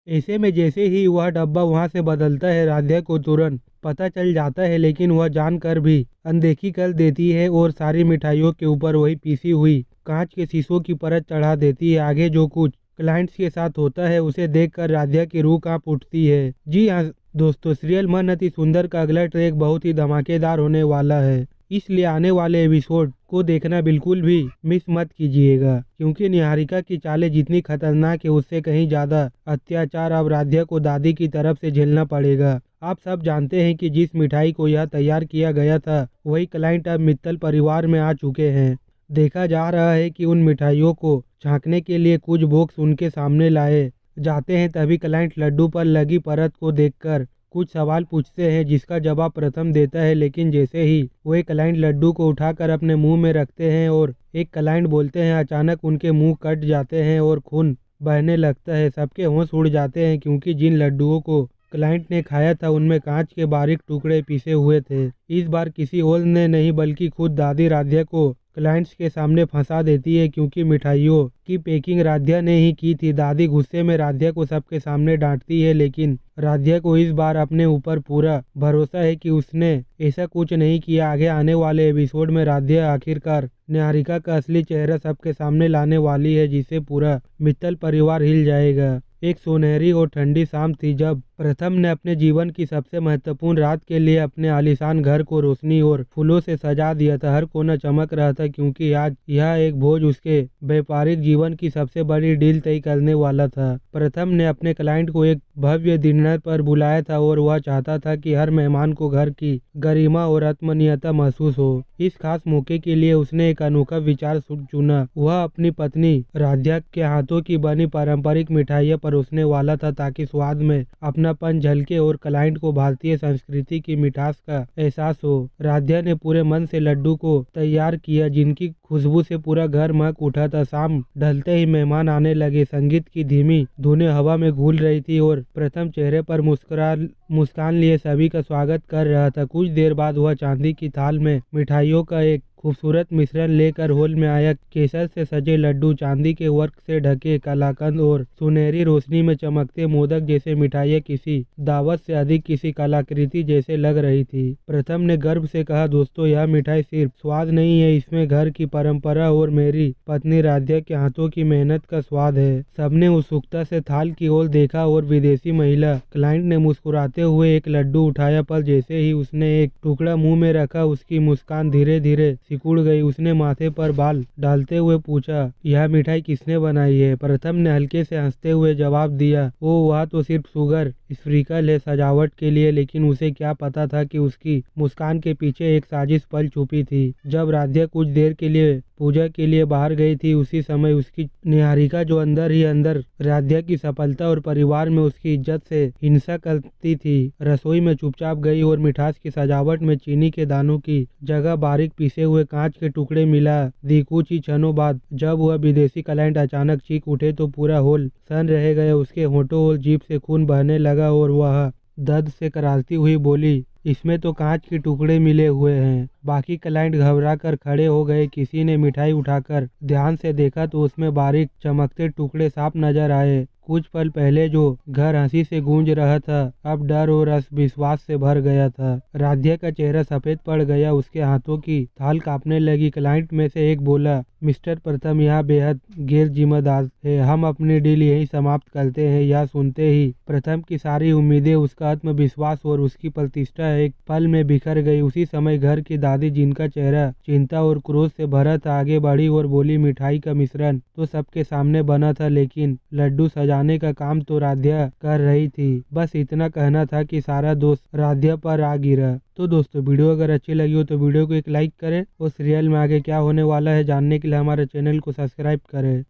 ऐसे में जैसे ही वह डब्बा वहां से बदलता है, राध्या को तुरंत पता चल जाता है, लेकिन वह जानकर भी अनदेखी कर देती है और सारी मिठाइयों के ऊपर वही पीसी हुई कांच के शीशों की परत चढ़ा देती है। आगे जो कुछ क्लाइंट्स के साथ होता है उसे देखकर राध्या की रूह कांप उठती है। जी हाँ दोस्तों, सीरियल मन अति सुंदर का अगला ट्रैक बहुत ही धमाकेदार होने वाला है, इसलिए आने वाले एपिसोड को देखना बिल्कुल भी मिस मत कीजिएगा, क्योंकि निहारिका की चालें जितनी खतरनाक है उससे कहीं ज्यादा अत्याचार अब राध्या को दादी की तरफ से झेलना पड़ेगा। आप सब जानते हैं कि जिस मिठाई को यह तैयार किया गया था वही क्लाइंट अब मित्तल परिवार में आ चुके हैं। देखा जा रहा है कि उन मिठाइयों को झांकने के लिए कुछ बॉक्स उनके सामने लाए जाते हैं। तभी क्लाइंट लड्डू पर लगी परत को देखकर कुछ सवाल पूछते हैं, जिसका जवाब प्रथम देता है, लेकिन जैसे ही वे क्लाइंट लड्डू को उठाकर अपने मुंह में रखते हैं और एक क्लाइंट बोलते हैं, अचानक उनके मुंह कट जाते हैं और खून बहने लगता है। सबके होश उड़ जाते हैं, क्योंकि जिन लड्डुओं को क्लाइंट ने खाया था उनमें कांच के बारीक टुकड़े पिसे हुए थे। इस बार किसी और ने नहीं बल्कि खुद दादी राध्या को क्लाइंट्स के सामने फंसा देती है, क्योंकि मिठाइयों की पैकिंग राध्या ने ही की थी। दादी गुस्से में राध्या को सबके सामने डांटती है, लेकिन राध्या को इस बार अपने ऊपर पूरा भरोसा है कि उसने ऐसा कुछ नहीं किया। आगे आने वाले एपिसोड में राध्या आखिरकार निहारिका का असली चेहरा सबके सामने लाने वाली है, जिससे पूरा मित्तल परिवार हिल जाएगा। एक सुनहरी और ठंडी शाम थी जब प्रथम ने अपने जीवन की सबसे महत्वपूर्ण रात के लिए अपने आलीशान घर को रोशनी और फूलों से सजा दिया था। हर कोना चमक रहा था, क्योंकि आज यह एक भोज उसके व्यापारिक जीवन की सबसे बड़ी डील तय करने वाला था। प्रथम ने अपने क्लाइंट को एक भव्य डिनर पर बुलाया था और वह चाहता था कि हर मेहमान को घर की गरिमा और आत्मीयता महसूस हो। इस खास मौके के लिए उसने एक अनोखा विचार चुना। वह अपनी पत्नी राध्या के हाथों की बनी पारंपरिक मिठाइयाँ परोसने वाला था, ताकि स्वाद में अपनापन झलके और क्लाइंट को भारतीय संस्कृति की मिठास का एहसास हो। राध्या ने पूरे मन से लड्डू को तैयार किया, जिनकी खुशबू से पूरा घर महक उठा था। शाम ढलते ही मेहमान आने लगे। संगीत की धीमी धुनें हवा में घूल रही थी और प्रथम चेहरे पर मुस्कान लिए सभी का स्वागत कर रहा था। कुछ देर बाद वह चांदी की थाल में मिठाइयों का एक खूबसूरत मिश्रण लेकर हॉल में आया। केसर से सजे लड्डू, चांदी के वर्क से ढके कलाकंद और सुनहरी रोशनी में चमकते मोदक जैसे मिठाइयाँ किसी दावत से अधिक किसी कलाकृति जैसे लग रही थी। प्रथम ने गर्व से कहा, दोस्तों, यह मिठाई सिर्फ स्वाद नहीं है, इसमें घर की परंपरा और मेरी पत्नी राध्या के हाथों की मेहनत का स्वाद है। सबने उत्सुकता से थाल की ओर देखा और विदेशी महिला क्लाइंट ने मुस्कुराते हुए एक लड्डू उठाया, पर जैसे ही उसने एक टुकड़ा मुंह में रखा उसकी मुस्कान धीरे धीरे सिकुड़ गई। उसने माथे पर बाल डालते हुए पूछा, यह मिठाई किसने बनाई है? प्रथम ने हल्के से हंसते हुए जवाब दिया, ओ वह तो सिर्फ शुगर स्प्रिंकल है सजावट के लिए। लेकिन उसे क्या पता था कि उसकी मुस्कान के पीछे एक साजिश पल छुपी थी। जब राध्या कुछ देर के लिए पूजा के लिए बाहर गई थी, उसी समय उसकी निहारिका, जो अंदर ही अंदर राध्या की सफलता और परिवार में उसकी इज्जत से हिंसा करती थी, रसोई में चुपचाप गई और मिठास की सजावट में चीनी के दानों की जगह बारीक पीसे हुए कांच के टुकड़े मिला दी। कुछ ही क्षणों बाद जब वह विदेशी क्लाइंट अचानक चीख उठे तो पूरा हॉल सन रह गया। उसके होठों और जीभ से खून बहने लगा और वह दर्द से कराहती हुई बोली, इसमें तो कांच के टुकड़े मिले हुए हैं। बाकी क्लाइंट घबरा कर खड़े हो गए। किसी ने मिठाई उठाकर ध्यान से देखा तो उसमें बारीक चमकते टुकड़े साफ नजर आए। कुछ पल पहले जो घर हंसी से गूंज रहा था, अब डर और अविश्वास से भर गया था। राध्या का चेहरा सफेद पड़ गया, उसके हाथों की थाल कांपने लगी। क्लाइंट में से एक बोला, मिस्टर प्रथम, यह बेहद गैर जिम्मेदार है, हम अपनी डील यही समाप्त करते हैं। यह सुनते ही प्रथम की सारी उम्मीदें, उसका आत्मविश्वास और उसकी प्रतिष्ठा एक पल में बिखर गई। उसी समय घर की दादी, जिनका चेहरा चिंता और क्रोध से भरा था, आगे बढ़ी और बोली, मिठाई का मिश्रण तो सबके सामने बना था, लेकिन लड्डू सजाने का काम तो राध्या कर रही थी। बस इतना कहना था कि सारा दोष राध्या पर आ गिरा। तो दोस्तों, वीडियो अगर अच्छी लगी हो तो वीडियो को एक लाइक करें और सीरियल में आगे क्या होने वाला है जानने के लिए हमारे चैनल को सब्सक्राइब करें।